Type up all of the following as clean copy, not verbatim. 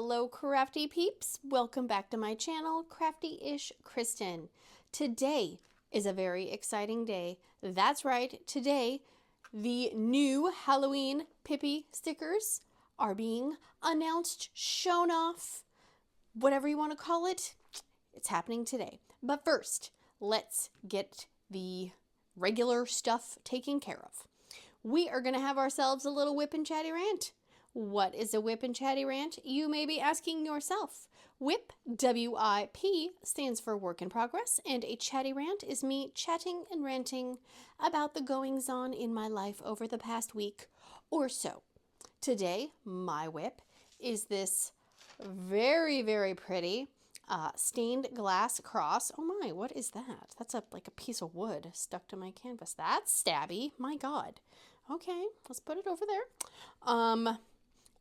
Hello crafty peeps, welcome back to my channel, Crafty-ish-kristyn. Today is a very exciting day. That's right, today the new Halloween Pippy stickers are being announced, shown off, whatever you want to call it. It's happening today. But first, let's get the regular stuff taken care of. We are going to have ourselves a little WIP&chatyrant. What is a WIP&chatyrant? You may be asking yourself. WIP, W-I-P, stands for work in progress, and a chatty rant is me chatting and ranting about the goings-on in my life over the past week or so. Today, my WIP is this very, very pretty stained glass cross. Oh my, what is that? That's like a piece of wood stuck to my canvas. That's stabby. My God. Okay, let's put it over there.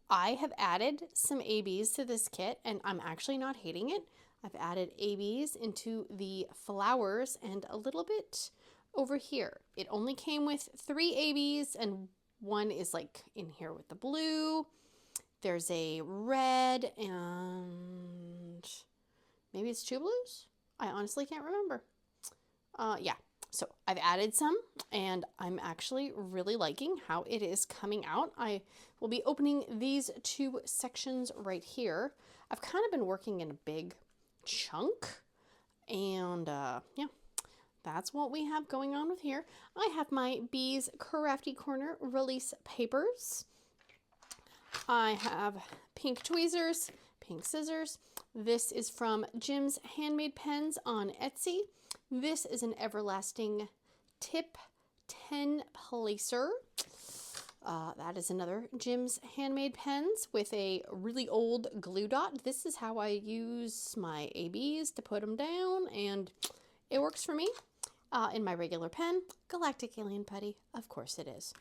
I have added some ABs to this kit, and I'm actually not hating it. I've added ABs into the flowers and a little bit over here. It only came with 3 ABs, and one is like in here with the blue. There's a red, and maybe it's 2 blues? I honestly can't remember. Yeah. So I've added some, and I'm actually really liking how it is coming out. I will be opening these 2 sections right here. I've kind of been working in a big chunk, and yeah, that's what we have going on with here. I have my Bees Crafty Corner release papers. I have pink tweezers, pink scissors. This is from Jim's Handmade Pens on Etsy. This is an everlasting tip 10 placer. That is another Jim's Handmade Pens with a really old glue dot. This is how I use my ABs to put them down, and it works for me. In my regular pen, Galactic Alien Putty, of course it is.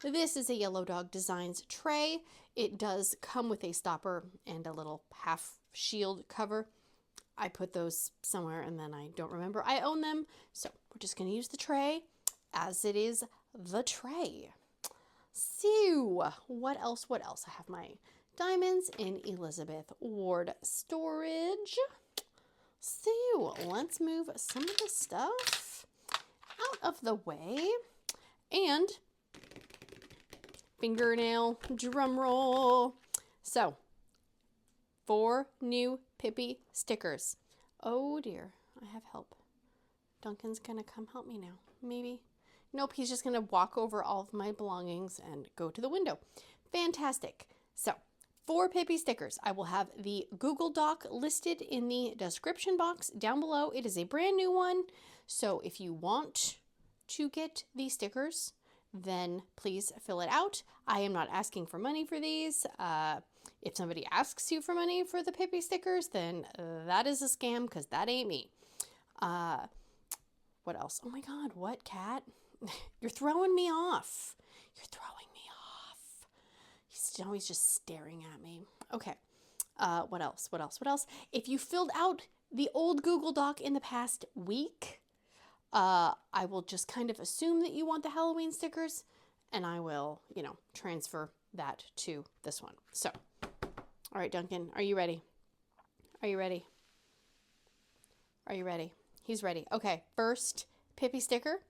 This is a Yellow Dog Designs tray. It does come with a stopper and a little half shield cover. I put those somewhere and then I don't remember I own them. So we're just going to use the tray as it is the tray. So what else? What else? I have my diamonds in Elizabeth Ward storage. So let's move some of the stuff out of the way. And fingernail drum roll. So 4 new Pippy stickers. Oh dear, I have help. Duncan's gonna come help me now. Maybe. Nope, he's just gonna walk over all of my belongings and go to the window. Fantastic. So 4 Pippy stickers. I will have the Google Doc listed in the description box down below. It is a brand new one. So if you want to get these stickers, then please fill it out. I am not asking for money for these. If somebody asks you for money for the Pippy stickers, then that is a scam, because that ain't me. What else? Oh my God, what, cat? You're throwing me off. You're throwing me off. He's always just staring at me. Okay. What else? What else? What else? If you filled out the old Google Doc in the past week, I will just kind of assume that you want the Halloween stickers, and I will, transfer that to this one. So, all right, Duncan, are you ready? Are you ready? Are you ready? He's ready. Okay, first Pippy sticker,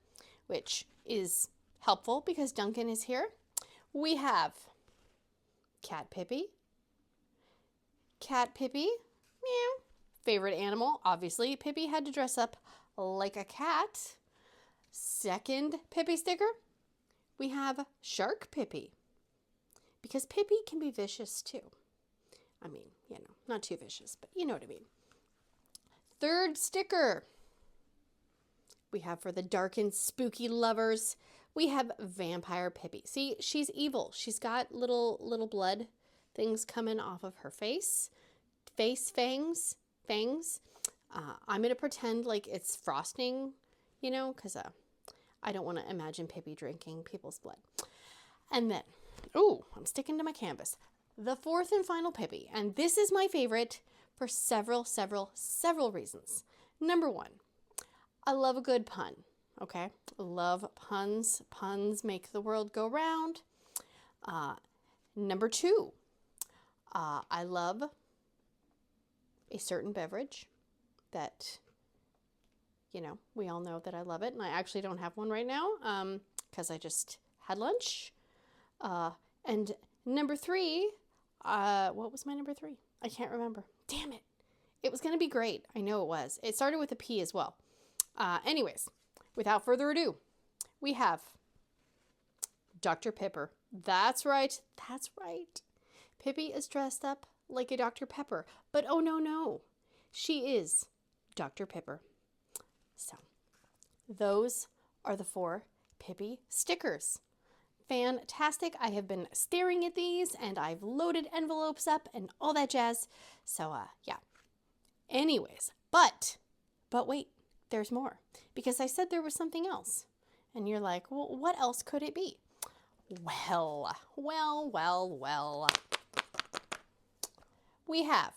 which is helpful because Duncan is here. We have Cat Pippy. Cat Pippy, meow. Favorite animal, obviously. Pippy had to dress up like a cat. Second Pippy sticker, we have Shark Pippy, because Pippy can be vicious too. I mean, not too vicious, but you know what I mean. Third sticker, we have for the dark and spooky lovers, we have Vampire Pippy. See, she's evil. She's got little blood things coming off of her face. Fangs. I'm going to pretend like it's frosting, because I don't want to imagine Pippy drinking people's blood. And then, ooh, I'm sticking to my canvas. The fourth and final Pippy, and this is my favorite for several reasons. Number 1, I love a good pun, okay? I love puns. Puns make the world go round. Number 2, I love a certain beverage that, you know, we all know that I love it. And I actually don't have one right now because I just had lunch. And number 3, what was my number 3? I can't remember. Damn it. It was going to be great. I know it was. It started with a P as well. Anyways, without further ado, we have Dr. Pepper. That's right. That's right. Pippy is dressed up like a Dr. Pepper. But oh no. She is Dr. Pepper. So, those are the 4 Pippy stickers. Fantastic. I have been staring at these and I've loaded envelopes up and all that jazz. So, yeah. Anyways, but wait, there's more. Because I said there was something else. And you're like, well, what else could it be? Well. We have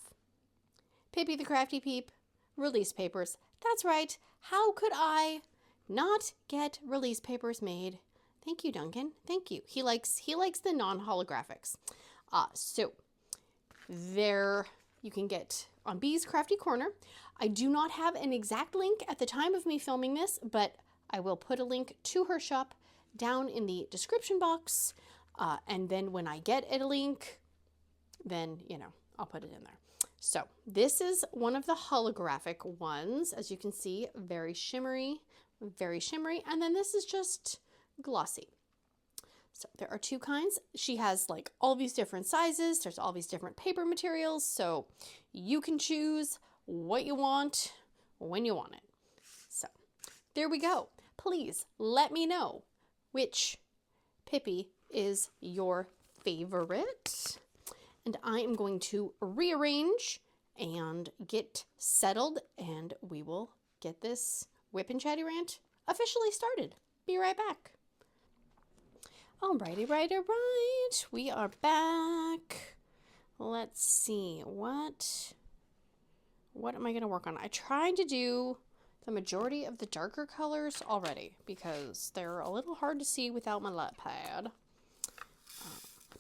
Pippy the Crafty Peep release papers. That's right. How could I not get release papers made? Thank you, Duncan. Thank you. He likes the non-holographics. So there you can get on Bee's Crafty Corner. I do not have an exact link at the time of me filming this, but I will put a link to her shop down in the description box. And then when I get a link, then, you know, I'll put it in there. So this is one of the holographic ones. As you can see, very shimmery. And then this is just glossy. So there are 2 kinds. She has like all these different sizes. There's all these different paper materials. So you can choose what you want when you want it. So there we go. Please let me know which Pippy is your favorite. And I am going to rearrange and get settled, and we will get this WIP&chat rant officially started. Be right back. Alrighty, right. We are back. Let's see, what am I going to work on? I tried to do the majority of the darker colors already because they're a little hard to see without my light pad.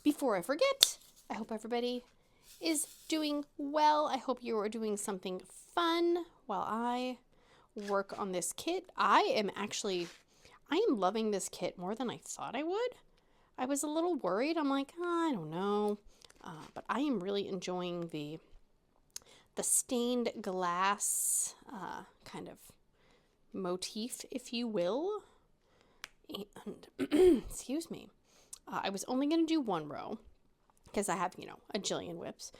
Before I forget, I hope everybody is doing well. I hope you are doing something fun while I work on this kit. I am loving this kit more than I thought I would. I was a little worried. I'm like, I don't know. But I am really enjoying the stained glass kind of motif, if you will. And, excuse me. I was only going to do 1 row because I have, you know, a jillion whips.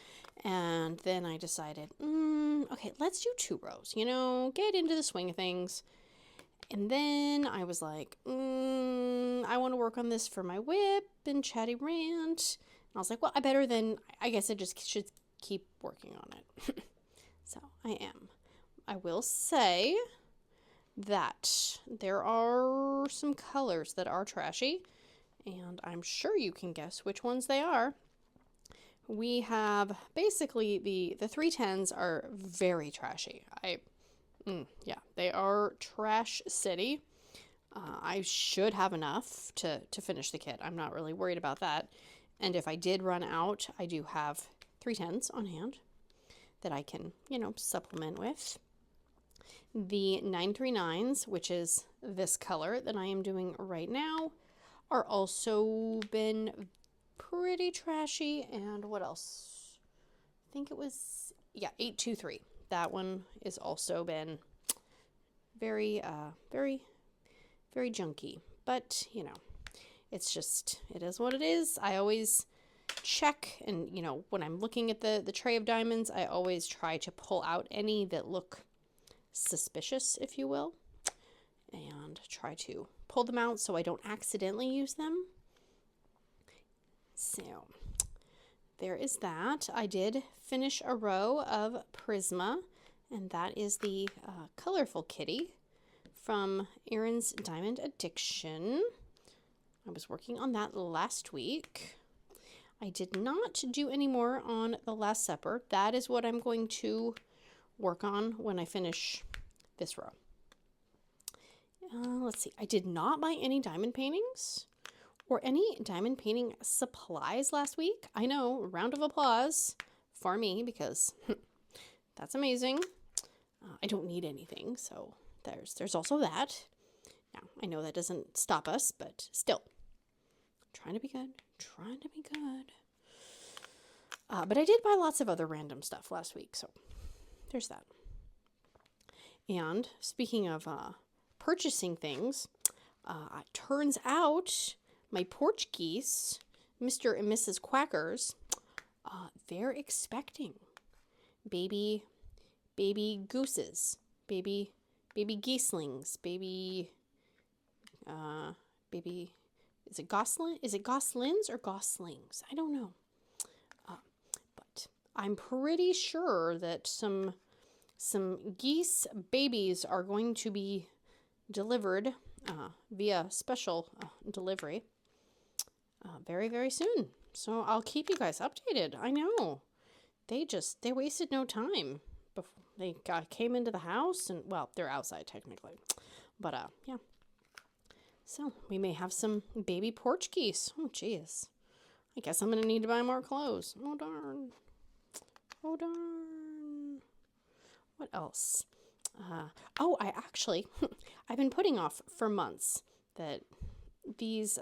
And then I decided, okay, let's do 2 rows, you know, get into the swing of things. And then I was like, I want to work on this for my WIP&chat rant. And I was like, well, I guess I just should keep working on it. So I am. I will say that there are some colors that are trashy, and I'm sure you can guess which ones they are. We have basically the 310s are very trashy. Yeah, they are trash city. I should have enough to finish the kit. I'm not really worried about that. And if I did run out, I do have 310s on hand that I can, you know, supplement with. The 939s, which is this color that I am doing right now, are also been pretty trashy. And what else? I think it was, yeah, 823. That one is also been very, very junky. But, you know, it's just, it is what it is. I always check, and, you know, when I'm looking at the tray of diamonds, I always try to pull out any that look suspicious, if you will, and try to pull them out so I don't accidentally use them. So there is that. I did finish a row of Prisma, and that is the colorful kitty from Erin's Diamond Addiction. I was working on that last week. I did not do any more on the Last Supper. That is what I'm going to work on when I finish this row. Let's see. I did not buy any diamond paintings or any diamond painting supplies last week. I know, round of applause for me, because that's amazing. I don't need anything, so there's also that. Now, I know that doesn't stop us, but still. Trying to be good. Trying to be good. But I did buy lots of other random stuff last week, so there's that. And speaking of purchasing things, it turns out my porch geese, Mr. and Mrs. Quackers, they're expecting baby gooses, baby geeslings, baby, is it goslins or goslings? I don't know. But I'm pretty sure that some geese babies are going to be delivered via special delivery very, very soon. So I'll keep you guys updated. I know. They wasted no time. They came into the house, and, well, they're outside technically. But, yeah. So, we may have some baby porch geese. Oh, jeez. I guess I'm going to need to buy more clothes. Oh, darn. Oh, darn. What else? I've been putting off for months that these,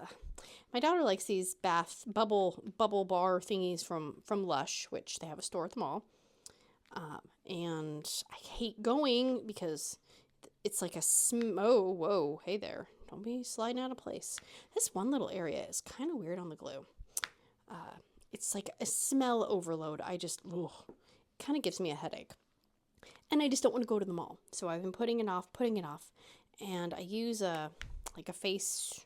my daughter likes these bath bubble bar thingies from Lush, which they have a store at the mall. And I hate going because it's like whoa, hey there. Don't be sliding out of place. This one little area is kind of weird on the glue. It's like a smell overload. Kind of gives me a headache. And I just don't want to go to the mall. So I've been putting it off. And I use a face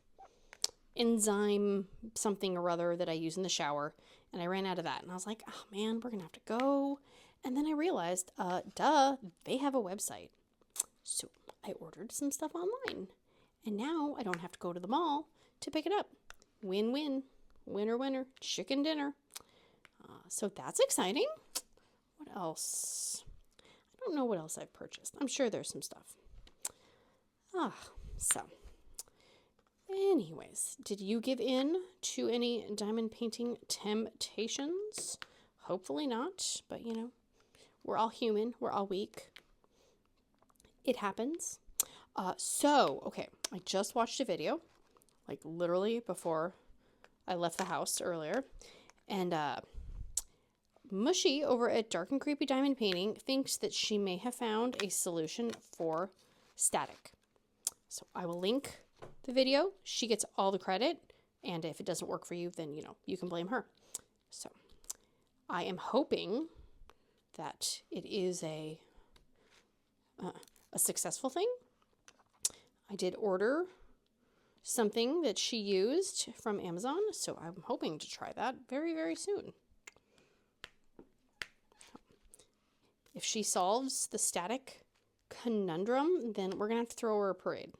enzyme something or other that I use in the shower. And I ran out of that. And I was like, oh man, we're going to have to go. And then I realized, they have a website. So I ordered some stuff online. And now I don't have to go to the mall to pick it up. Win-win. Winner, chicken dinner. So that's exciting. What else? I don't know what else I've purchased. I'm sure there's some stuff. So. Anyways, did you give in to any diamond painting temptations? Hopefully not, but you know, we're all human. We're all weak. It happens. Okay, I just watched a video, like literally before I left the house earlier, and Mushy over at Dark and Creepy Diamond Painting thinks that she may have found a solution for static. So I will link the video. She gets all the credit, and if it doesn't work for you, then, you know, you can blame her. So I am hoping that it is a successful thing. I did order something that she used from Amazon, so I'm hoping to try that very, very soon. If she solves the static conundrum, then we're going to have to throw her a parade.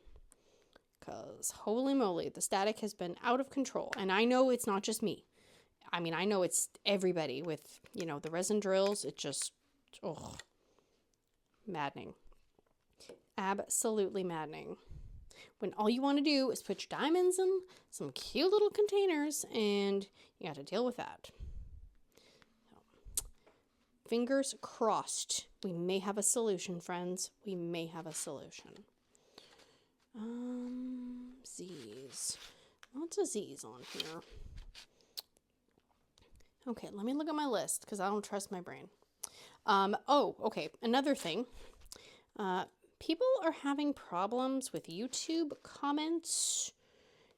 Because holy moly, the static has been out of control. And I know it's not just me. I mean, I know it's everybody with, you know, the resin drills. It just, maddening. Absolutely maddening. When all you want to do is put your diamonds in some cute little containers and you got to deal with that. So, fingers crossed. We may have a solution, friends. We may have a solution. Z's. Lots of Z's on here. Okay, let me look at my list because I don't trust my brain. Okay. Another thing. People are having problems with YouTube comments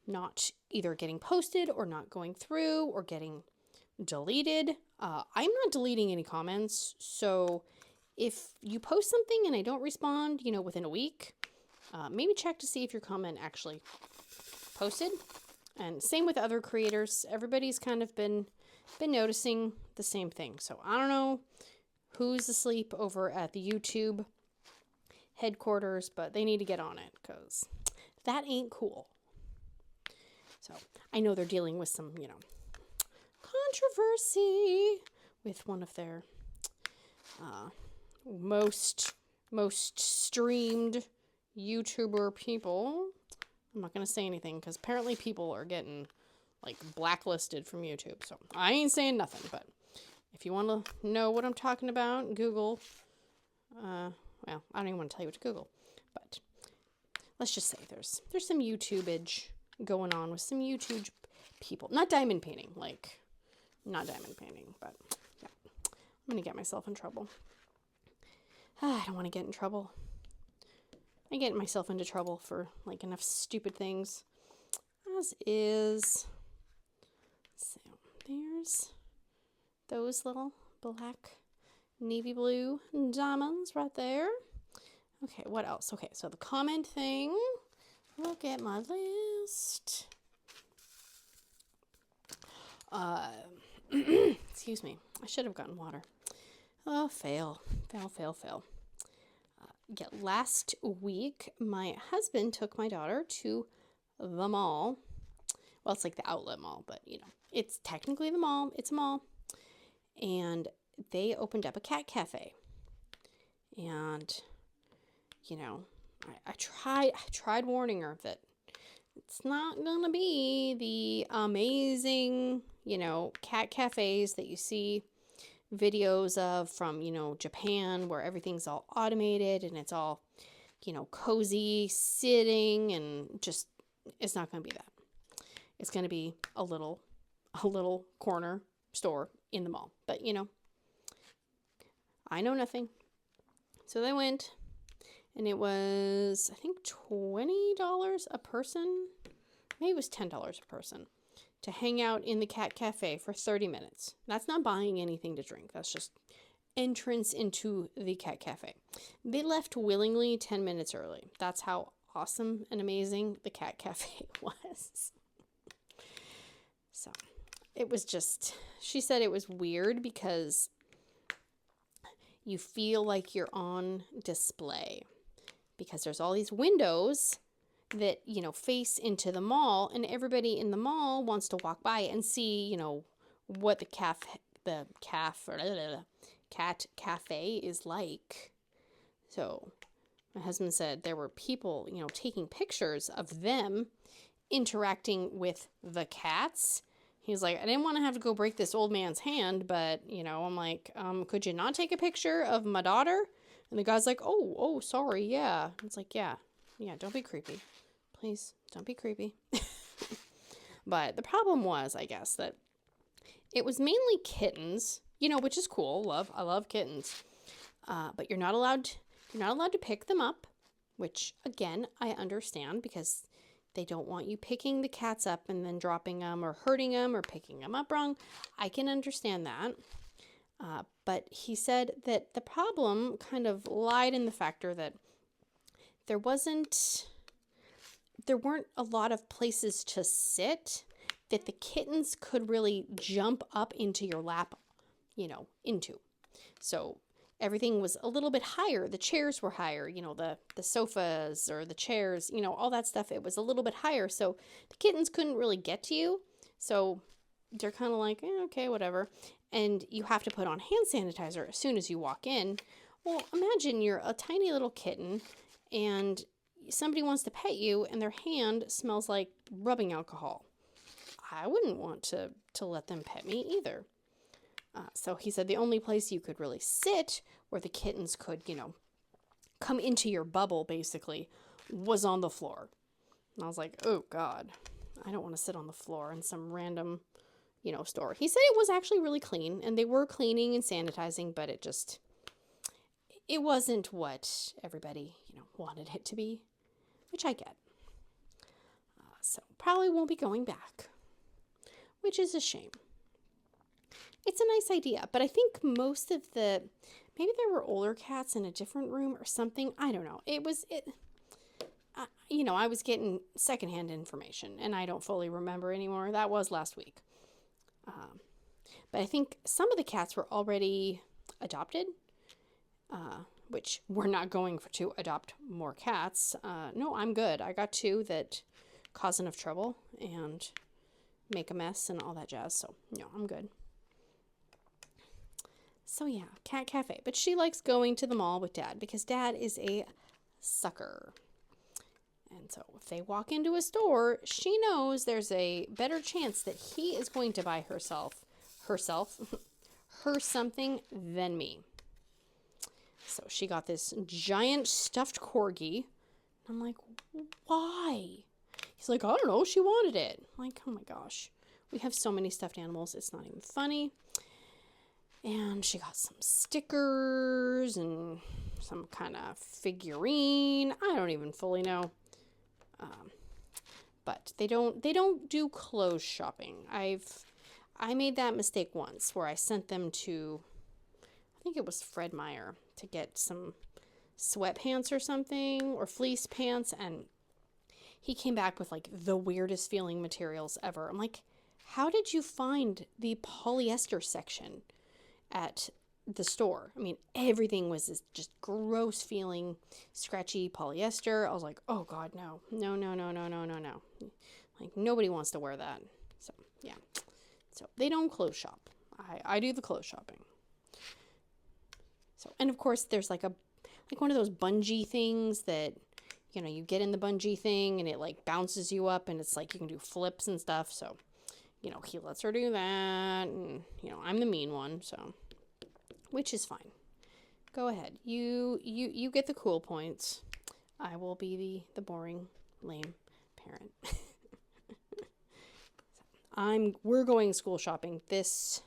not either getting posted or not going through or getting deleted. I'm not deleting any comments, so if you post something and I don't respond, you know, within a week, maybe check to see if your comment actually posted. And same with other creators. Everybody's kind of been noticing the same thing. So I don't know who's asleep over at the YouTube headquarters, but they need to get on it because that ain't cool. So I know they're dealing with some, you know, controversy with one of their most streamed YouTuber people. I'm not going to say anything because apparently people are getting like blacklisted from YouTube. So I ain't saying nothing, but if you want to know what I'm talking about, Google well, I don't even want to tell you what to Google, but let's just say there's some YouTubeage going on with some YouTube people. Not diamond painting, like, not diamond painting, but yeah. I'm going to get myself in trouble. I don't want to get in trouble. I get myself into trouble for, like, enough stupid things. As is. So, there's those little black navy blue diamonds right there. Okay, what else? Okay, so the comment thing. Look at my list. Excuse me. I should have gotten water. Oh, fail. Yeah, last week, my husband took my daughter to the mall. Well, it's like the outlet mall, but, you know, it's technically the mall. It's a mall. And they opened up a cat cafe. And, you know, I tried warning her that it's not going to be the amazing, you know, cat cafes that you see videos of from, you know, Japan, where everything's all automated and it's all, you know, cozy sitting, and just, it's not going to be that. It's going to be a little corner store in the mall. But, you know, I know nothing. So they went, and it was, I think, $20 a person. Maybe it was $10 a person to hang out in the cat cafe for 30 minutes. That's not buying anything to drink. That's just entrance into the cat cafe. They left willingly 10 minutes early. That's how awesome and amazing the cat cafe was. So it was just, she said it was weird because you feel like you're on display, because there's all these windows that, you know, face into the mall, and everybody in the mall wants to walk by and see, you know, what the cat cafe is like. So my husband said there were people, you know, taking pictures of them interacting with the cats. He's like, I didn't want to have to go break this old man's hand, but, you know, I'm like, could you not take a picture of my daughter? And the guy's like, oh, sorry, yeah. It's like, yeah, don't be creepy. Please, don't be creepy. But the problem was, I guess, that it was mainly kittens, you know, which is cool. I love kittens. But you're not allowed to pick them up, which, again, I understand, because they don't want you picking the cats up and then dropping them or hurting them or picking them up wrong. I can understand that. But he said that the problem kind of lied in the factor that there weren't a lot of places to sit that the kittens could really jump up into your lap, you know, into. So everything was a little bit higher. The chairs were higher, you know, the sofas or the chairs, you know, all that stuff. It was a little bit higher. So the kittens couldn't really get to you. So they're kind of like, okay, whatever. And you have to put on hand sanitizer as soon as you walk in. Well, imagine you're a tiny little kitten and somebody wants to pet you and their hand smells like rubbing alcohol. I wouldn't want to let them pet me either. So he said the only place you could really sit where the kittens could, you know, come into your bubble, basically, was on the floor. And I was like, oh, God, I don't want to sit on the floor in some random, you know, store. He said it was actually really clean, and they were cleaning and sanitizing, but it wasn't what everybody, you know, wanted it to be, which I get. So probably won't be going back, which is a shame. It's a nice idea, but I think most of maybe there were older cats in a different room or something. I don't know. You know, I was getting secondhand information, and I don't fully remember anymore. That was last week. But I think some of the cats were already adopted, which we're not going to adopt more cats. No, I'm good. I got 2 that cause enough trouble and make a mess and all that jazz. So, no, I'm good. So yeah, cat cafe. But she likes going to the mall with Dad because Dad is a sucker. And so if they walk into a store, she knows there's a better chance that he is going to buy her something than me. So she got this giant stuffed corgi. I'm like, why? He's like, I don't know, she wanted it. I'm like, oh my gosh. We have so many stuffed animals, it's not even funny. And she got some stickers and some kind of figurine. I don't even fully know. But they don't do clothes shopping. I made that mistake once where I sent them to, I think it was Fred Meyer, to get some sweatpants or something, or fleece pants, and he came back with like the weirdest feeling materials ever. I'm like, how did you find the polyester section at the store? I mean, everything was this just gross feeling, scratchy polyester. I was like, oh God, no. Like, nobody wants to wear that. So, yeah. So, they don't clothes shop. I do the clothes shopping. So, and of course, there's like one of those bungee things that, you know, you get in the bungee thing and it like bounces you up and it's like you can do flips and stuff. So, you know, he lets her do that. And, you know, I'm the mean one, so, which is fine. Go ahead. You get the cool points. I will be the boring, lame parent. We're going school shopping this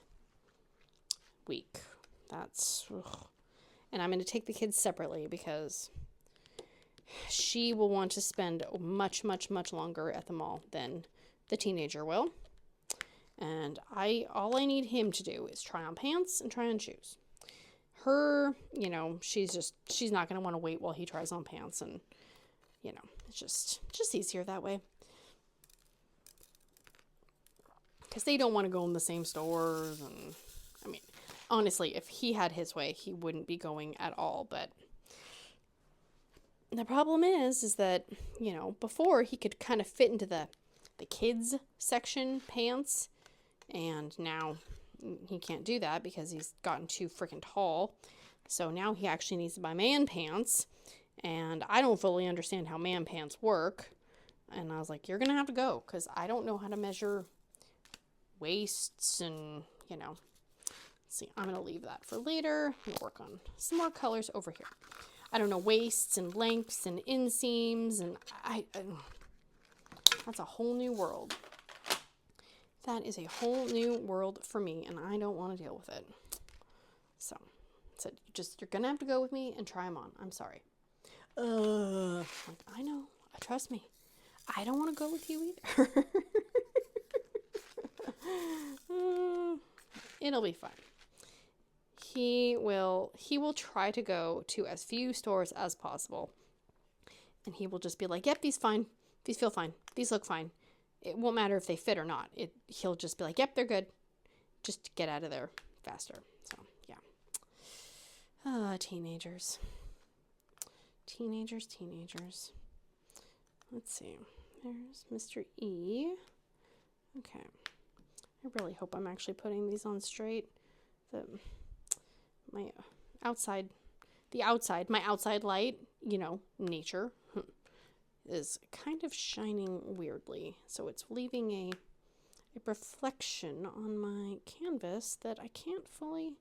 week. And I'm going to take the kids separately because she will want to spend much longer at the mall than the teenager will. And all I need him to do is try on pants and try on shoes. Her, you know, she's not going to want to wait while he tries on pants, and, you know, it's just easier that way. Because they don't want to go in the same stores, and, I mean, honestly, if he had his way, he wouldn't be going at all, but the problem is that, you know, before he could kind of fit into the kids section pants, and now he can't do that because he's gotten too freaking tall. So now he actually needs to buy man pants, and I don't fully understand how man pants work. And I was like, you're going to have to go because I don't know how to measure waists and, you know. See, I'm going to leave that for later. I'm going to work on some more colors over here. I don't know waists and lengths and inseams, and that's a whole new world. That is a whole new world for me, and I don't want to deal with it. So you're going to have to go with me and try them on. I'm sorry. Like, I know. Trust me. I don't want to go with you either. It'll be fine. He will try to go to as few stores as possible. And he will just be like, yep, these fine. These feel fine. These look fine. It won't matter if they fit or not. He'll just be like, yep, they're good. Just get out of there faster. So, yeah. Teenagers. Teenagers. Let's see. There's Mr. E. Okay. I really hope I'm actually putting these on straight. My outside light, you know, nature, is kind of shining weirdly. So it's leaving a reflection on my canvas that I can't fully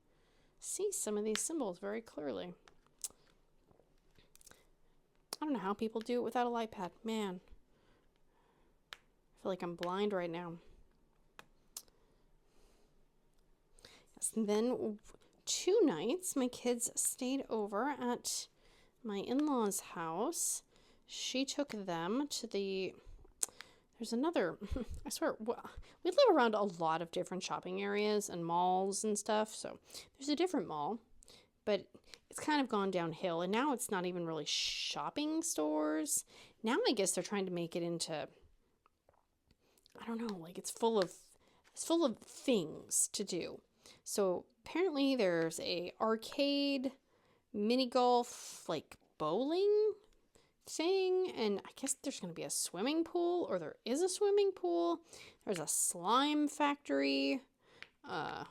see some of these symbols very clearly. I don't know how people do it without a light pad. Man, I feel like I'm blind right now. Yes, and then 2 nights my kids stayed over at my in-laws' house. She took them to there's another, I swear, we live around a lot of different shopping areas and malls and stuff. So there's a different mall, but it's kind of gone downhill, and now it's not even really shopping stores. Now I guess they're trying to make it into, I don't know, like it's full of things to do. So apparently there's a arcade, mini golf, like bowling thing, and I guess there's going to be a swimming pool, or there is a swimming pool. There's a slime factory,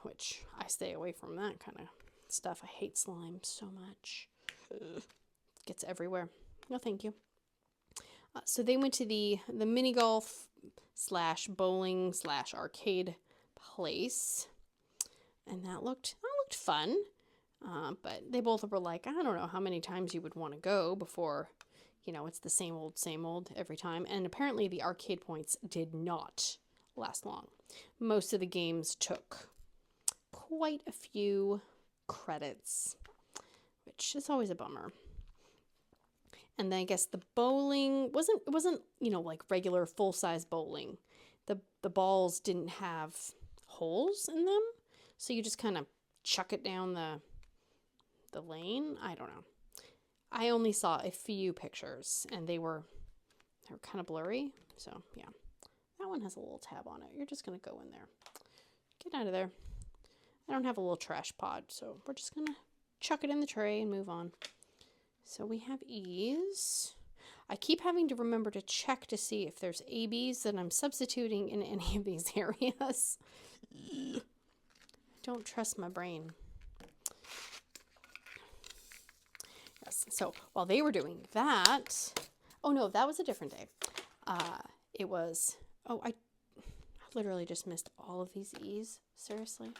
which I stay away from that kind of stuff. I hate slime so much. Ugh. It gets everywhere. No, thank you. So they went to the mini golf / bowling / arcade place, and that looked fun. But they both were like, I don't know how many times you would want to go before, you know, it's the same old every time. And apparently the arcade points did not last long. Most of the games took quite a few credits, which is always a bummer. And then I guess the bowling wasn't, you know, like regular full-size bowling. The balls didn't have holes in them, so you just kind of chuck it down the lane. I don't know. I only saw a few pictures, and they were kind of blurry. So yeah, that one has a little tab on it. You're just gonna go in there. Get out of there. I don't have a little trash pod, so we're just gonna chuck it in the tray and move on. So we have E's. I keep having to remember to check to see if there's ABs that I'm substituting in any of these areas. I don't trust my brain. Yes, so while they were doing that, oh no, that was a different day. It was, oh, I literally just missed all of these E's, seriously.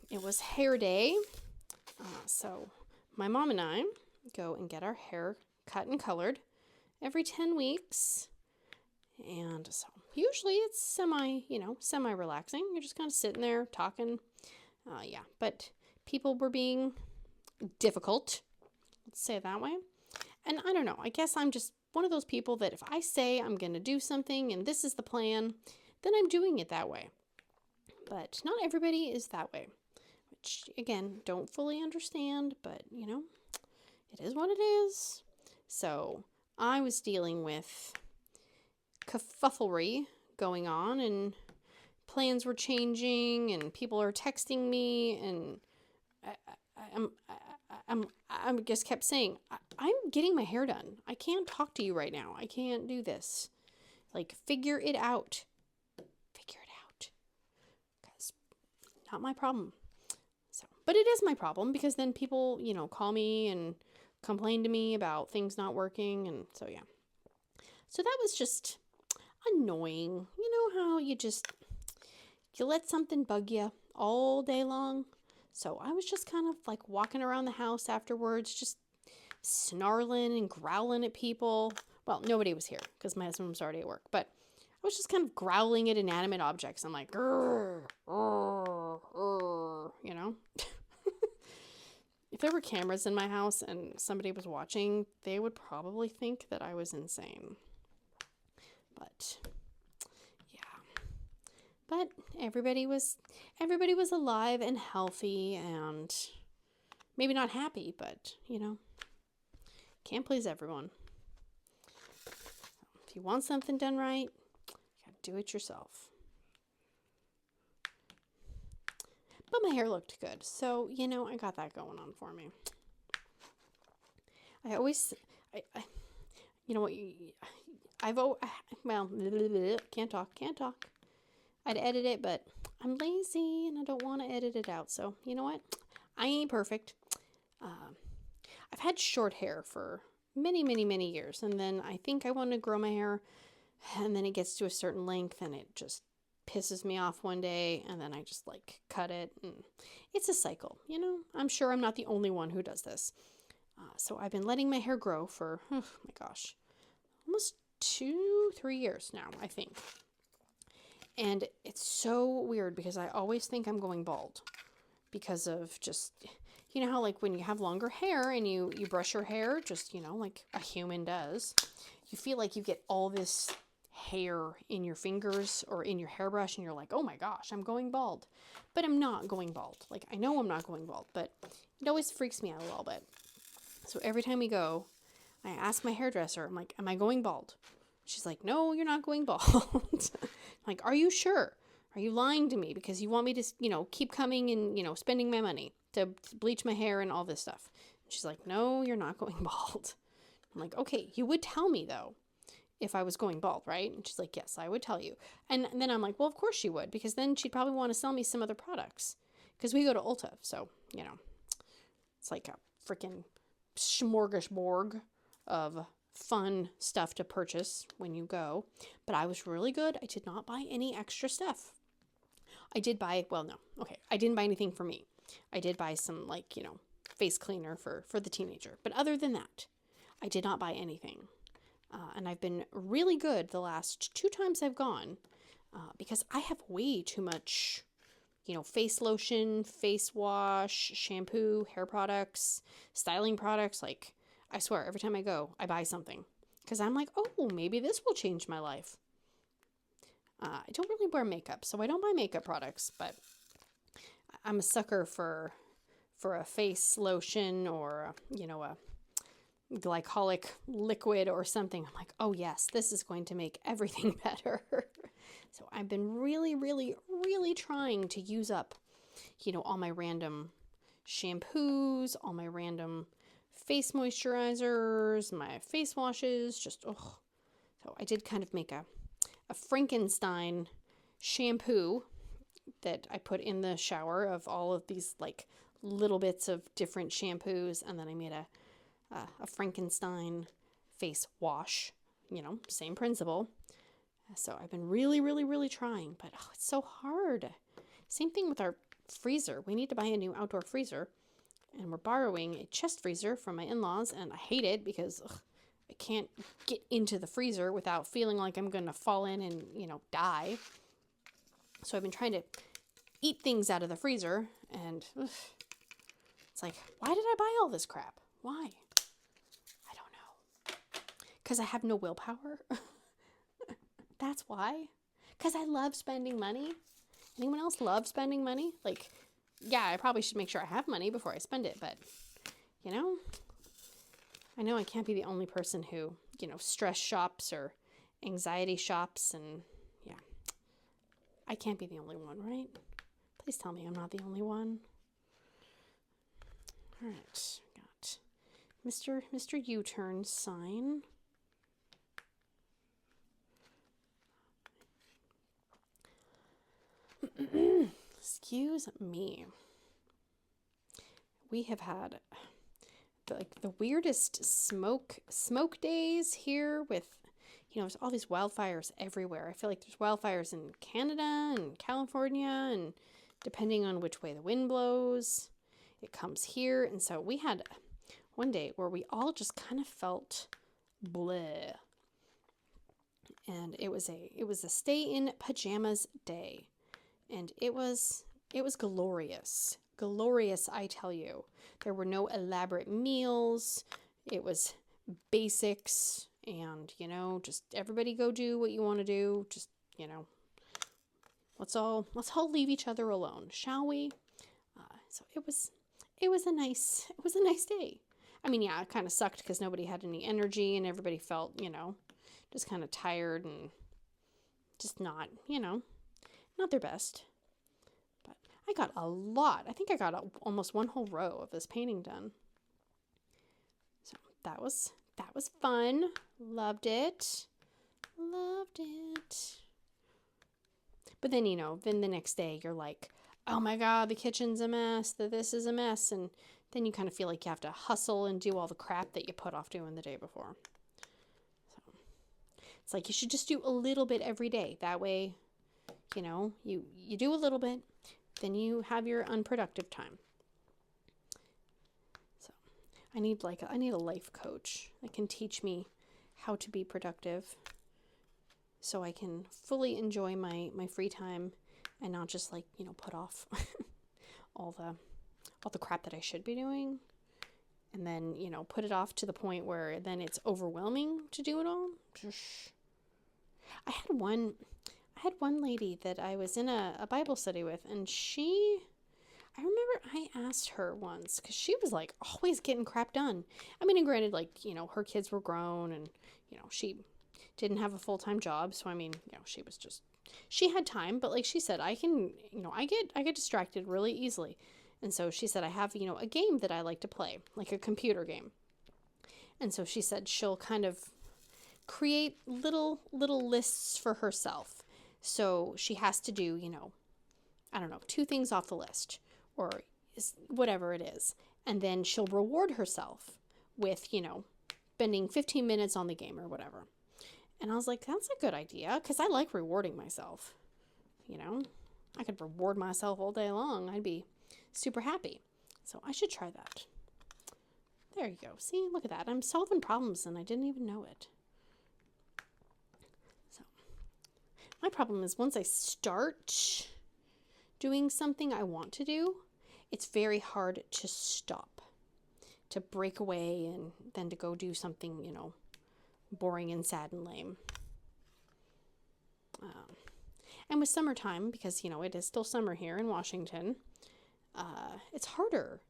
It was hair day, so my mom and I go and get our hair cut and colored every 10 weeks. And so usually it's semi-relaxing. You're just kind of sitting there talking. Yeah, but people were being difficult. Let's say it that way. And I don't know. I guess I'm just one of those people that if I say I'm going to do something and this is the plan, then I'm doing it that way. But not everybody is that way. Which, again, don't fully understand, but, you know, it is what it is. So I was dealing with kerfufflery going on, and plans were changing, and people are texting me, and I just kept saying, I'm getting my hair done. I can't talk to you right now. I can't do this. Like, figure it out. Figure it out. Because not my problem. So, but it is my problem because then people, you know, call me and complain to me about things not working. And so, yeah. So that was just annoying. You know how you let something bug you all day long? So I was just kind of like walking around the house afterwards, just snarling and growling at people. Well, nobody was here because my husband was already at work, but I was just kind of growling at inanimate objects. I'm like, grr, grr, grr, you know? If there were cameras in my house and somebody was watching, they would probably think that I was insane. But yeah. But everybody was alive and healthy and maybe not happy, but you know, can't please everyone. If you want something done right, you gotta do it yourself. But my hair looked good, so, you know, I got that going on for me. I you know what, well, can't talk. I'd edit it, but I'm lazy and I don't want to edit it out, so, you know what, I ain't perfect. I've had short hair for many years, and then I think I want to grow my hair, and then it gets to a certain length, and it just pisses me off one day, and then I just like cut it, and it's a cycle, you know. I'm sure I'm not the only one who does this. So I've been letting my hair grow for, oh my gosh, almost 2-3 years now, I think. And it's so weird because I always think I'm going bald because of just, you know how like when you have longer hair and you brush your hair, just, you know, like a human does, you feel like you get all this hair in your fingers or in your hairbrush and you're like, oh my gosh, I'm going bald. But I'm not going bald. Like, I know I'm not going bald, but it always freaks me out a little bit. So every time we go, I ask my hairdresser, I'm like, am I going bald? She's like, no, you're not going bald. I'm like, are you sure? Are you lying to me because you want me to, you know, keep coming and, you know, spending my money to bleach my hair and all this stuff? And she's like, no, you're not going bald. I'm like, okay, you would tell me though if I was going bald, right? And she's like, yes, I would tell you. And then I'm like, well, of course she would, because then she'd probably want to sell me some other products because we go to Ulta. So, you know, it's like a freaking smorgasbord of fun stuff to purchase when you go. But I was really good. I did not buy any extra stuff. I did buy, well, no, okay, I didn't buy anything for me. I did buy some, like, face cleaner for the teenager. But other than that, I did not buy anything. And I've been really good the last 2 times I've gone because I have way too much, face lotion, face wash, shampoo, hair products, styling products. Like, I swear, every time I go, I buy something because I'm like, oh, maybe this will change my life. I don't really wear makeup, so I don't buy makeup products, but I'm a sucker for a face lotion or, a glycolic liquid or something. I'm like, oh yes, this is going to make everything better. So I've been really, really, really trying to use up, all my random shampoos, all my random face moisturizers, my face washes, So I did kind of make a Frankenstein shampoo that I put in the shower of all of these like little bits of different shampoos, and then I made a Frankenstein face wash, same principle. So I've been really, really, really trying, but it's so hard. Same thing with our freezer. We need to buy a new outdoor freezer, and we're borrowing a chest freezer from my in-laws, and I hate it because I can't get into the freezer without feeling like I'm going to fall in and, die. So I've been trying to eat things out of the freezer, and it's like, why did I buy all this crap? Why? I don't know. Because I have no willpower. That's why. Because I love spending money. Anyone else love spending money? Like, yeah, I probably should make sure I have money before I spend it, but, I know I can't be the only person who, stress shops or anxiety shops, and yeah, I can't be the only one, right? Please tell me I'm not the only one. All right, got Mr. U-turn sign. Excuse me. We have had the weirdest smoke days here with, there's all these wildfires everywhere. I feel like there's wildfires in Canada and California, and depending on which way the wind blows, it comes here. And so we had one day where we all just kind of felt bleh. And it was a stay in pajamas day. And it was glorious. Glorious, I tell you. There were no elaborate meals. It was basics, and, just everybody go do what you want to do. Just, let's all leave each other alone, shall we? So it was a nice day. I mean, yeah, it kind of sucked because nobody had any energy, and everybody felt, just kind of tired and just not, not their best. But I got a lot. I think I got almost one whole row of this painting done. So that was fun. Loved it. But then, then the next day you're like, oh my God, the kitchen's a mess, this is a mess. And then you kind of feel like you have to hustle and do all the crap that you put off doing the day before. So it's like you should just do a little bit every day. That way, you do a little bit, then you have your unproductive time. So I need a life coach that can teach me how to be productive so I can fully enjoy my free time and not just put off all the crap that I should be doing, and then, put it off to the point where then it's overwhelming to do it all. I had one lady that I was in a Bible study with, and I remember I asked her once, because she was always getting crap done. I mean, and granted, her kids were grown, and, she didn't have a full-time job. So, I mean, she had time, but like she said, I get distracted really easily. And so she said, I have, a game that I like to play, like a computer game. And so she said she'll kind of create little lists for herself. So she has to do, 2 things off the list, or whatever it is. And then she'll reward herself with, spending 15 minutes on the game or whatever. And I was like, that's a good idea, because I like rewarding myself. I could reward myself all day long. I'd be super happy. So I should try that. There you go. See, look at that. I'm solving problems and I didn't even know it. So my problem is once I start doing something I want to do, it's very hard to stop, to break away and then to go do something, you know, boring and sad and lame. And with summertime, because, you know, it is still summer here in Washington, it's harder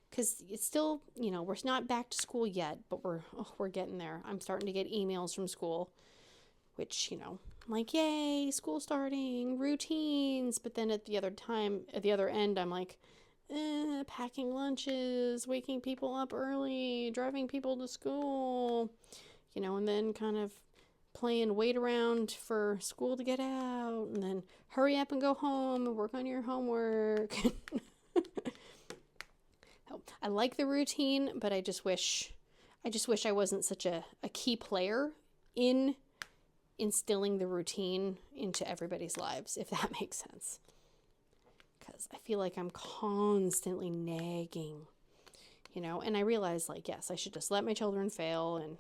because it's still, you know, we're not back to school yet, but we're getting there. I'm starting to get emails from school, which, you know, I'm like, yay, school starting, routines. But then at the other end, I'm like, packing lunches, waking people up early, driving people to school, you know, and then kind of playing wait around for school to get out, and then hurry up and go home and work on your homework. I like the routine, but I just wish I wasn't such a key player in instilling the routine into everybody's lives, if that makes sense. Because I feel like I'm constantly nagging, you know, and I realize, like, yes, I should just let my children fail and,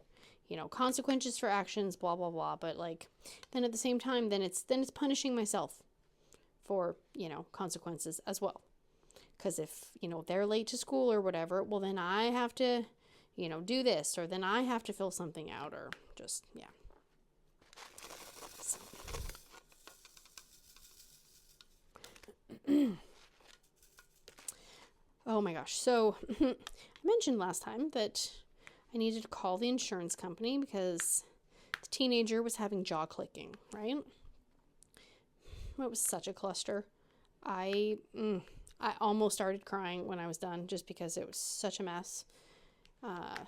you know, consequences for actions, blah, blah, blah. But, like, then at the same time, then it's punishing myself for, you know, consequences as well. Because if, you know, they're late to school or whatever, well, then I have to, you know, do this, or then I have to fill something out, or just, yeah. So. Oh my gosh. So I mentioned last time that I needed to call the insurance company because the teenager was having jaw clicking, right? It was such a cluster. I almost started crying when I was done just because it was such a mess.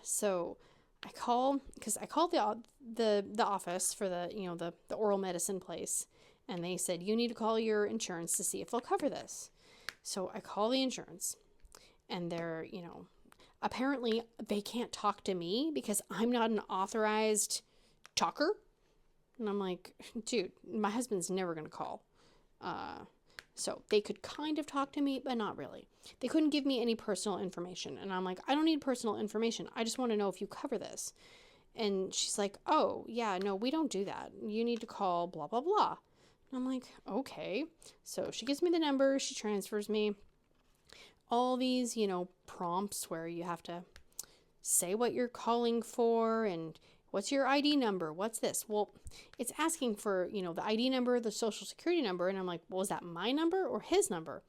So I called the office for the, you know, the oral medicine place, and they said, you need to call your insurance to see if they'll cover this. So I call the insurance, and they're, you know, apparently they can't talk to me because I'm not an authorized talker. And I'm like, dude, my husband's never going to call. So they could kind of talk to me, but not really. They couldn't give me any personal information. And I'm like, I don't need personal information. I just want to know if you cover this. And she's like, oh, yeah, no, we don't do that. You need to call blah, blah, blah. And I'm like, okay. So she gives me the number. She transfers me. All these, you know, prompts where you have to say what you're calling for and what's your ID number? What's this? Well, it's asking for, you know, the ID number, the social security number. And I'm like, well, is that my number or his number?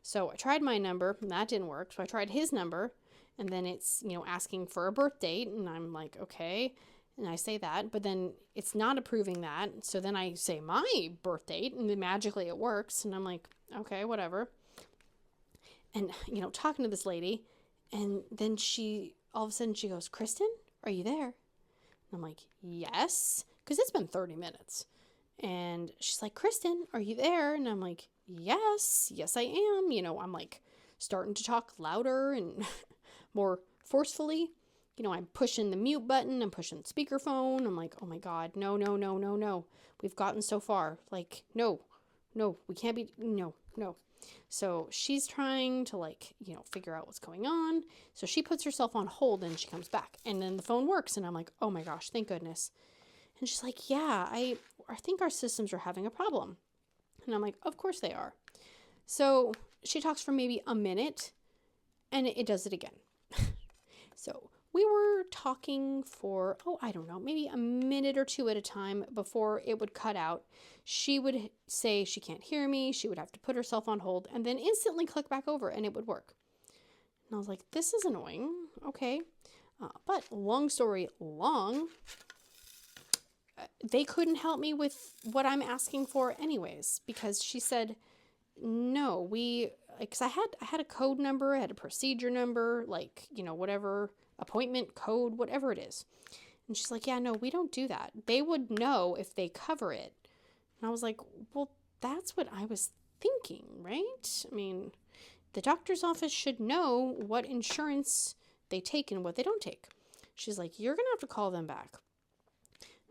So I tried my number and that didn't work. So I tried his number, and then it's, you know, asking for a birth date. And I'm like, okay. And I say that, but then it's not approving that. So then I say my birth date, and then magically it works. And I'm like, okay, whatever. And, you know, talking to this lady, and then all of a sudden she goes, Kristen, are you there? And I'm like, yes, because it's been 30 minutes. And she's like, Kristen, are you there? And I'm like, yes, I am. You know, I'm like starting to talk louder and more forcefully. You know, I'm pushing the mute button. I'm pushing the speakerphone. I'm like, oh my God, no. We've gotten so far. Like, no, we can't be, no. So she's trying to, like, you know, figure out what's going on. So she puts herself on hold and she comes back, and then the phone works, and I'm like, oh my gosh, thank goodness. And she's like, yeah, I think our systems are having a problem. And I'm like, of course they are. So she talks for maybe a minute, and it does it again. So we were talking for, I don't know, maybe a minute or two at a time before it would cut out. She would say she can't hear me. She would have to put herself on hold and then instantly click back over, and it would work. And I was like, this is annoying. Okay. But long story long, they couldn't help me with what I'm asking for anyways, because she said, no, because I had a code number, I had a procedure number, like, you know, whatever, appointment code, whatever it is. And she's like, yeah, no, we don't do that. They would know if they cover it. And I was like, well, that's what I was thinking, right? I mean, the doctor's office should know what insurance they take and what they don't take. She's like, you're going to have to call them back.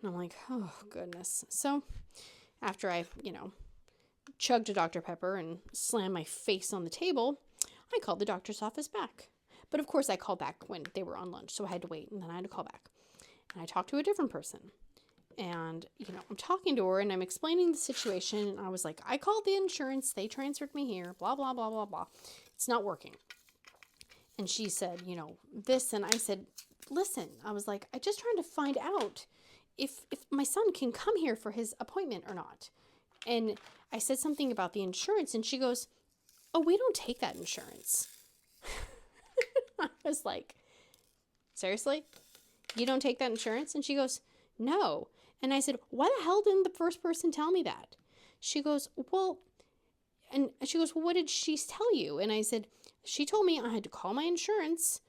And I'm like, oh, goodness. So after I, you know, chugged a Dr. Pepper and slammed my face on the table, I called the doctor's office back. But of course I called back when they were on lunch, so I had to wait, and then I had to call back. And I talked to a different person. And, I'm talking to her, and I'm explaining the situation, and I was like, I called the insurance, they transferred me here, blah, blah, blah, blah, blah. It's not working. And she said, this, and I said, listen, I was like, I just trying to find out if my son can come here for his appointment or not. And I said something about the insurance, and she goes, oh, we don't take that insurance. I was like, seriously? You don't take that insurance? And she goes, no. And I said, why the hell didn't the first person tell me that? She goes, well, what did she tell you? And I said, she told me I had to call my insurance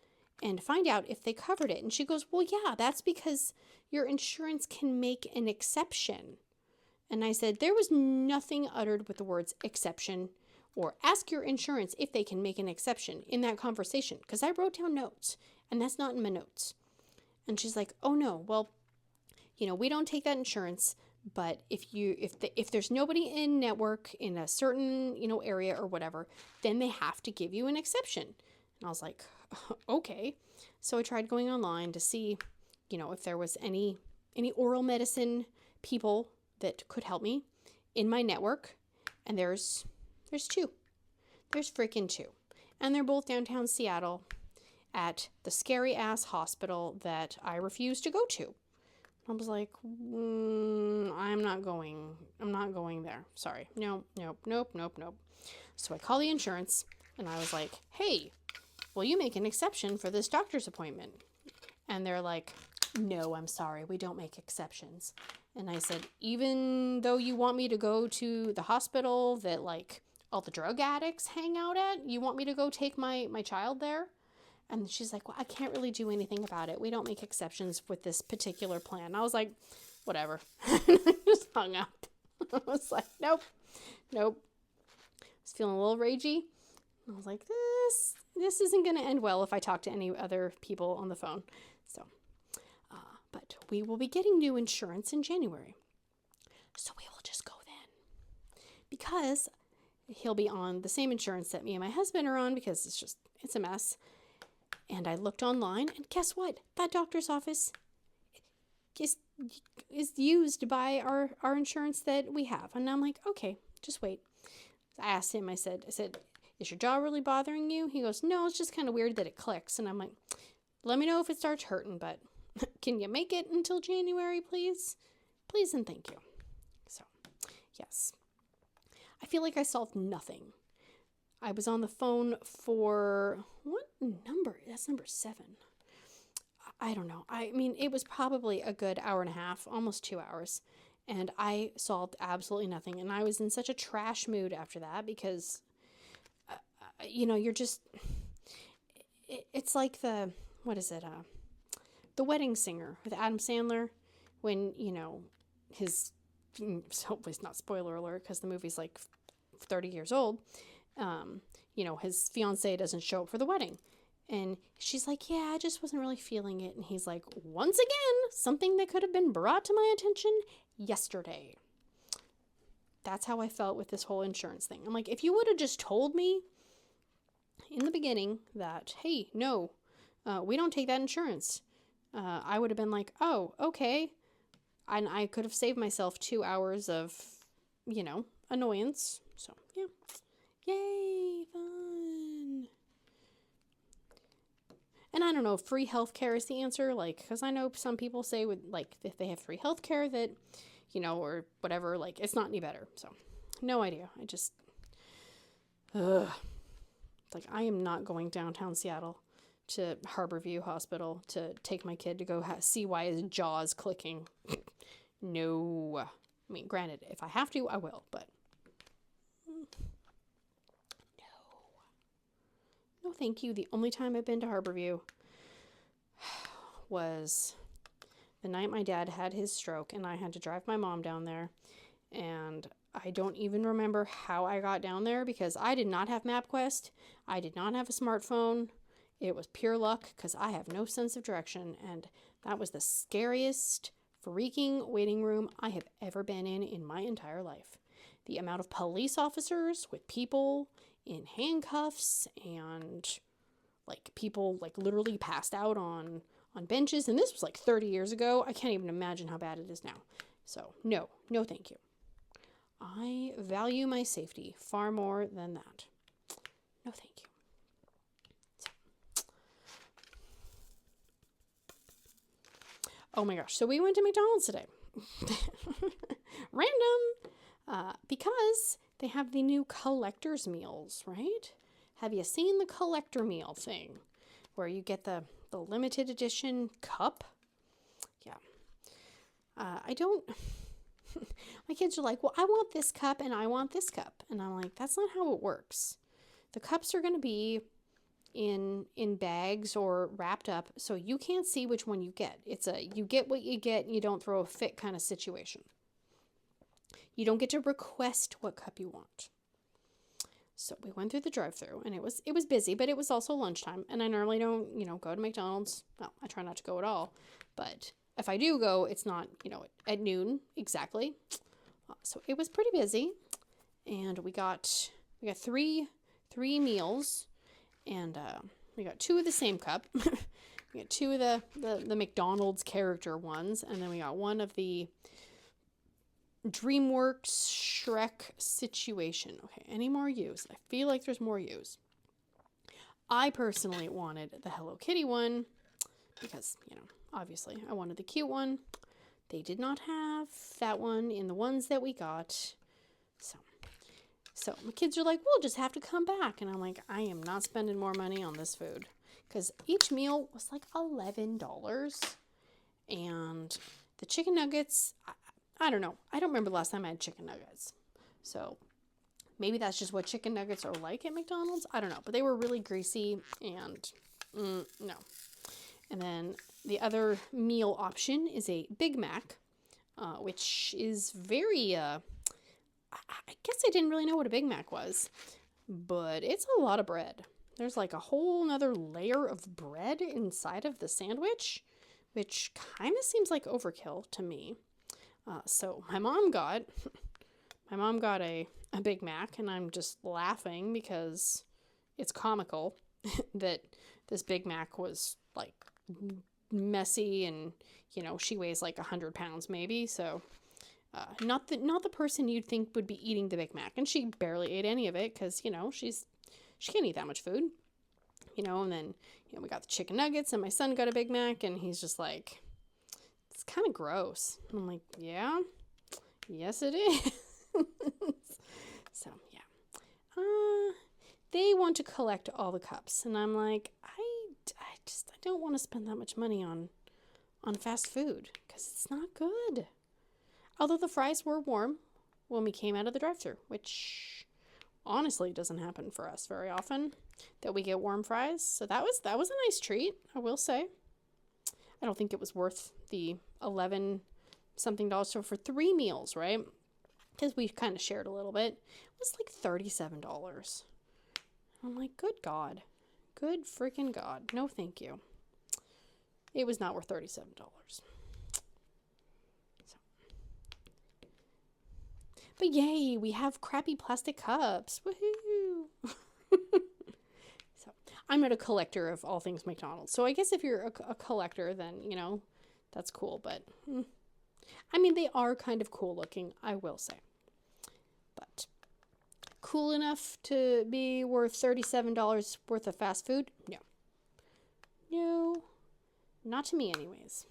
and find out if they covered it. And she goes, well, yeah, that's because your insurance can make an exception. And I said, there was nothing uttered with the words exception or ask your insurance if they can make an exception in that conversation, because I wrote down notes, and that's not in my notes. And she's like, oh no, well, we don't take that insurance, but if there's nobody in network in a certain, area or whatever, then they have to give you an exception. And I was like, okay. So I tried going online to see, if there was any oral medicine people that could help me in my network. And there's two. There's freaking two. And they're both downtown Seattle at the scary ass hospital that I refuse to go to. I was like, I'm not going there. Sorry. Nope. So I call the insurance and I was like, hey, will you make an exception for this doctor's appointment? And they're like, no, I'm sorry. We don't make exceptions. And I said, even though you want me to go to the hospital that all the drug addicts hang out at, you want me to go take my child there? And she's like, well, I can't really do anything about it. We don't make exceptions with this particular plan. I was like, whatever. I just hung up. I was like, nope. I was feeling a little ragey. I was like, this isn't going to end well if I talk to any other people on the phone. So, but we will be getting new insurance in January. So we will just go then. Because he'll be on the same insurance that me and my husband are on, because it's a mess. And I looked online, and guess what? That doctor's office is used by our insurance that we have. And I'm like, okay, just wait. I asked him, I said, is your jaw really bothering you? He goes, no, it's just kind of weird that it clicks. And I'm like, let me know if it starts hurting, but can you make it until January, please? Please and thank you. So, yes. I feel like I solved nothing. I was on the phone for, what number? That's number 7. I don't know. I mean, it was probably a good hour and a half, almost 2 hours. And I solved absolutely nothing. And I was in such a trash mood after that because, you're just, it's like the Wedding Singer with Adam Sandler when, his, hopefully it's not spoiler alert because the movie's 30 years old. His fiance doesn't show up for the wedding. And she's like, yeah, I just wasn't really feeling it. And he's like, once again, something that could have been brought to my attention yesterday. That's how I felt with this whole insurance thing. I'm like, if you would have just told me in the beginning that, hey, no, we don't take that insurance. I would have been like, oh, okay. And I could have saved myself 2 hours of, annoyance. So, yeah. Yay, fun. And I don't know if free healthcare is the answer, because I know some people say if they have free healthcare that, or whatever, it's not any better. So, no idea. I just, I am not going downtown Seattle to Harborview Hospital to take my kid to go see why his jaw is clicking. No. I mean, granted, if I have to, I will, but no, thank you. The only time I've been to Harborview was the night my dad had his stroke and I had to drive my mom down there. And I don't even remember how I got down there because I did not have MapQuest. I did not have a smartphone. It was pure luck because I have no sense of direction. And that was the scariest freaking waiting room I have ever been in my entire life. The amount of police officers with people in handcuffs, and like people like literally passed out on benches. And this was like 30 years ago. I can't even imagine how bad it is now. So no thank you. I value my safety far more than that. No thank you. Oh my gosh, so we went to McDonald's today. Random! Because they have the new collector's meals, right? Have you seen the collector meal thing? Where you get the limited edition cup? Yeah. I don't... My kids are like, well, I want this cup and I want this cup. And I'm like, that's not how it works. The cups are going to be in bags or wrapped up, so you can't see which one you get. It's a you get what you get and you don't throw a fit kind of situation. You don't get to request what cup you want. So we went through the drive-thru, and it was busy, but it was also lunchtime, and I normally don't, go to McDonald's. Well, I try not to go at all, but if I do go, it's not, at noon exactly. So it was pretty busy, and we got three meals. And we got 2 of the same cup. We got 2 of the McDonald's character ones. And then we got 1 of the DreamWorks Shrek situation. Okay, any more U's? I feel like there's more U's. I personally wanted the Hello Kitty one because, obviously I wanted the cute one. They did not have that one in the ones that we got. So my kids are like, we'll just have to come back. And I'm like, I am not spending more money on this food. Because each meal was like $11. And the chicken nuggets, I don't know. I don't remember the last time I had chicken nuggets. So maybe that's just what chicken nuggets are like at McDonald's. I don't know. But they were really greasy and no. And then the other meal option is a Big Mac, which is very... I guess I didn't really know what a Big Mac was, but it's a lot of bread. There's like a whole nother layer of bread inside of the sandwich, which kind of seems like overkill to me. So my mom got a Big Mac, and I'm just laughing because it's comical that this Big Mac was like messy, and she weighs like 100 pounds maybe, so... not the person you'd think would be eating the Big Mac, and she barely ate any of it because she can't eat that much food, and then we got the chicken nuggets, and my son got a Big Mac, and he's just like, it's kind of gross. And I'm like, yeah, yes it is. So yeah, they want to collect all the cups, and I'm like, I don't want to spend that much money on fast food because it's not good. Although the fries were warm when we came out of the drive-thru, which honestly doesn't happen for us very often, that we get warm fries. So that was a nice treat, I will say. I don't think it was worth the $11-something. So for 3 meals, right? Because we kind of shared a little bit. It was like $37. I'm like, good God. Good freaking God. No, thank you. It was not worth $37. But yay, we have crappy plastic cups. Woohoo! So I'm not a collector of all things McDonald's. So I guess if you're a collector, then, that's cool. But, I mean, they are kind of cool looking, I will say. But cool enough to be worth $37 worth of fast food? No. No. Not to me anyways.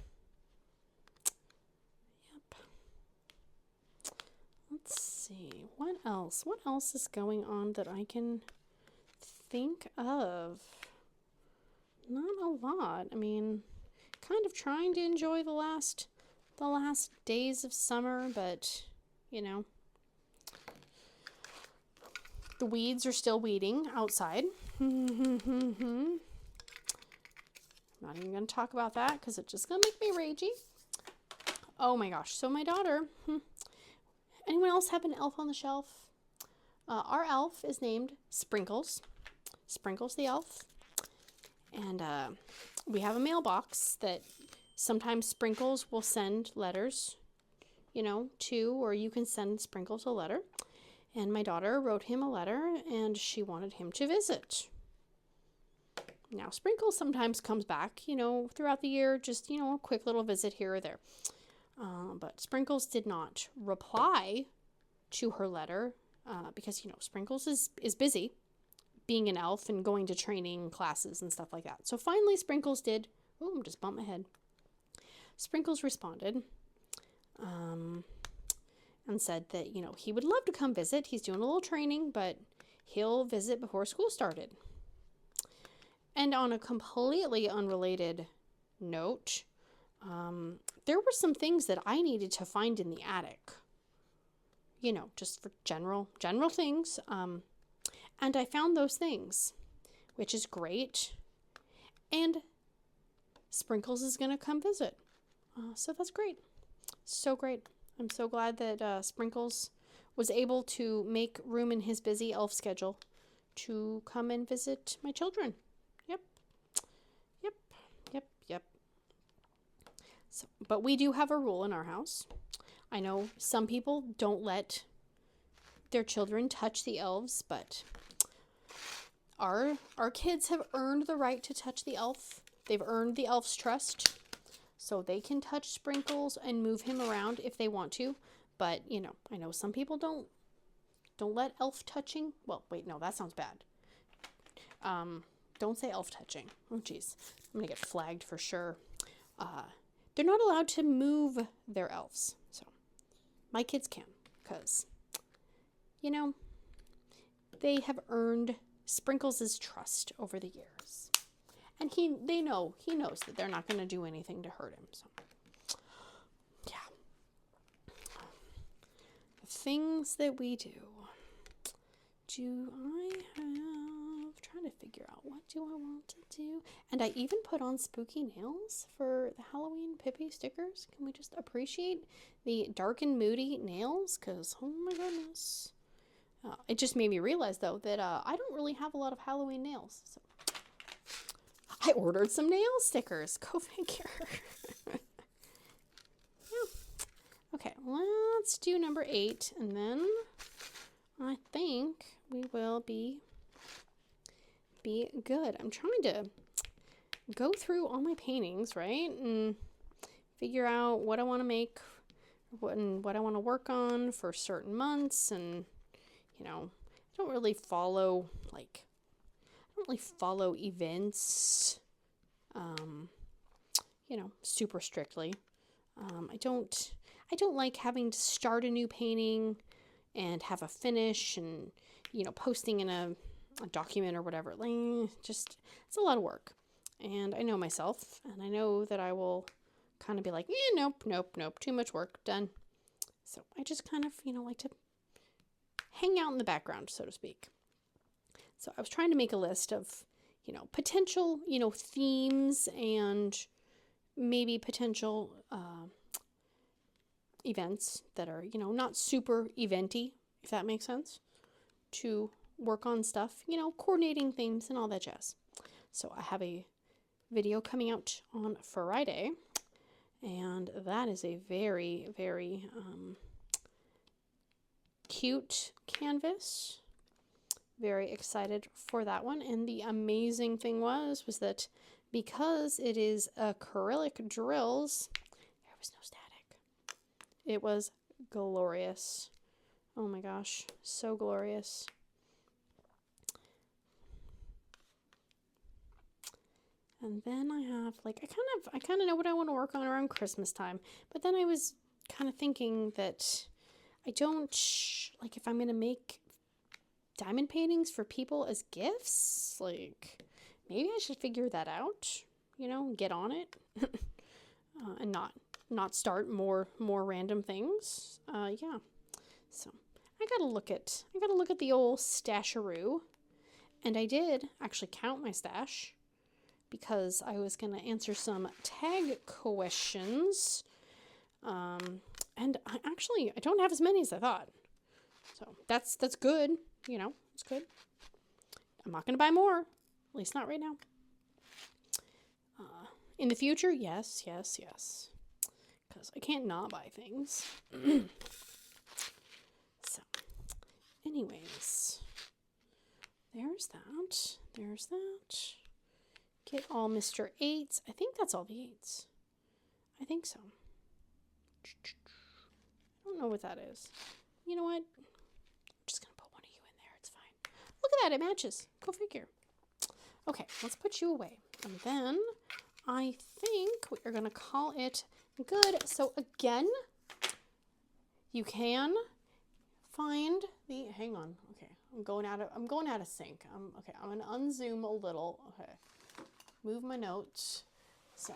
Let's see, what else? What else is going on that I can think of? Not a lot. I mean, kind of trying to enjoy the last days of summer, but, the weeds are still weeding outside. I'm not even going to talk about that because it's just going to make me ragey. Oh my gosh, so my daughter... Anyone else have an elf on the shelf? Our elf is named Sprinkles. Sprinkles the elf. And we have a mailbox that sometimes Sprinkles will send letters, to, or you can send Sprinkles a letter. And my daughter wrote him a letter, and she wanted him to visit. Now, Sprinkles sometimes comes back, you know, throughout the year, just, you know, a quick little visit here or there. But Sprinkles did not reply to her letter because, you know, Sprinkles is busy being an elf and going to training classes and stuff like that. So finally, Sprinkles did. Oh, I just bumped my head. Sprinkles responded and said that, you know, he would love to come visit. He's doing a little training, but he'll visit before school started. And on a completely unrelated note, there were some things that I needed to find in the attic. You know, just for general things. And I found those things, which is great. And Sprinkles is going to come visit. So that's great. So great. I'm so glad that Sprinkles was able to make room in his busy elf schedule to come and visit my children. Yep. So, but we do have a rule in our house. I know some people don't let their children touch the elves, but our kids have earned the right to touch the elf. They've earned the elf's trust, so they can touch Sprinkles and move him around if they want to. But, you know, I know some people don't let elf touching. Well, wait, no, that sounds bad. Don't say elf touching. Oh, geez. I'm going to get flagged for sure. They're not allowed to move their elves. So my kids can, because, you know, they have earned Sprinkles' trust over the years. And he knows that they're not going to do anything to hurt him. So, yeah. The things that we do. Do I have... trying to figure out what do I want to do. And I even put on spooky nails for the Halloween Pippy stickers. Can we just appreciate the dark and moody nails? Because, oh my goodness. It just made me realize, though, that I don't really have a lot of Halloween nails. So I ordered some nail stickers. Go figure. Yeah. Okay, let's do number 8. And then I think we will be good. I'm trying to go through all my paintings, right? And figure out what I want to make, what I want to work on for certain months. And, you know, I don't really follow events, you know, super strictly. I don't like having to start a new painting and have a finish and, you know, posting in a document or whatever. Just, it's a lot of work. And I know myself, and I know that I will kind of be like, nope, too much work, done. So I just kind of, you know, like to hang out in the background, so to speak. So I was trying to make a list of, you know, potential, you know, themes and maybe potential events that are, you know, not super eventy, if that makes sense, to work on stuff, you know, coordinating themes and all that jazz. So I have a video coming out on Friday, and that is a very, very cute canvas. Very excited for that one. And the amazing thing was that because it is acrylic drills, there was no static. It was glorious. Oh my gosh, so glorious. And then I have, like, I kind of know what I want to work on around Christmas time. But then I was kind of thinking that I don't, like, if I'm going to make diamond paintings for people as gifts, like, maybe I should figure that out, you know, get on it, and not start more random things. Yeah. So I gotta look at the old stasharoo, and I did actually count my stash because I was gonna answer some tag questions, and I don't have as many as I thought, so that's good. You know, it's good. I'm not gonna buy more, at least not right now. In the future, yes, because I can't not buy things. So, that. There's that. Get all Mr. 8s. I think that's all the 8s. I think so. I don't know what that is. You know what? I'm just going to put one of you in there. It's fine. Look at that. It matches. Go figure. Okay, let's put you away. And then I think we are going to call it good. So again, you can find the, hang on. Okay, I'm going out of sync. Okay, I'm going to unzoom a little. Okay. Move my notes. So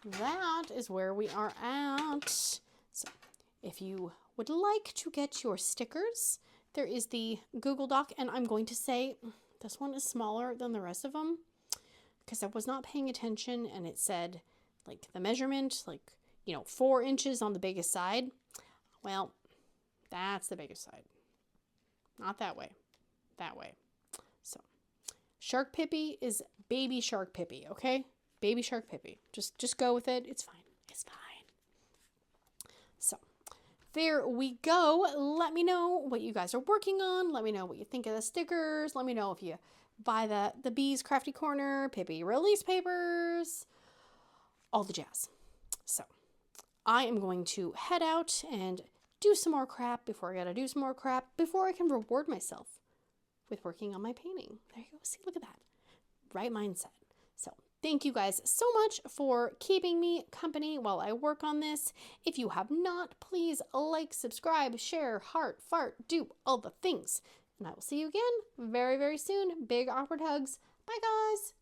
that is where we are at. So if you would like to get your stickers, there is the Google Doc, and I'm going to say this one is smaller than the rest of them because I was not paying attention, and it said like the measurement, like, you know, 4 inches on the biggest side. Well, that's the biggest side. Not that way. That way. So Shark Pippy is baby Shark Pippy, okay? Baby Shark Pippy. Just go with it. It's fine. It's fine. So there we go. Let me know what you guys are working on. Let me know what you think of the stickers. Let me know if you buy the Bees Crafty Corner, Pippy release papers, all the jazz. So I am going to head out and do some more crap before I gotta do some more crap before I can reward myself with working on my painting. There you go. See, look at that. Right mindset. So thank you guys so much for keeping me company while I work on this. If you have not, please like, subscribe, share, heart, fart, do all the things. And I will see you again very, very soon. Big awkward hugs. Bye, guys.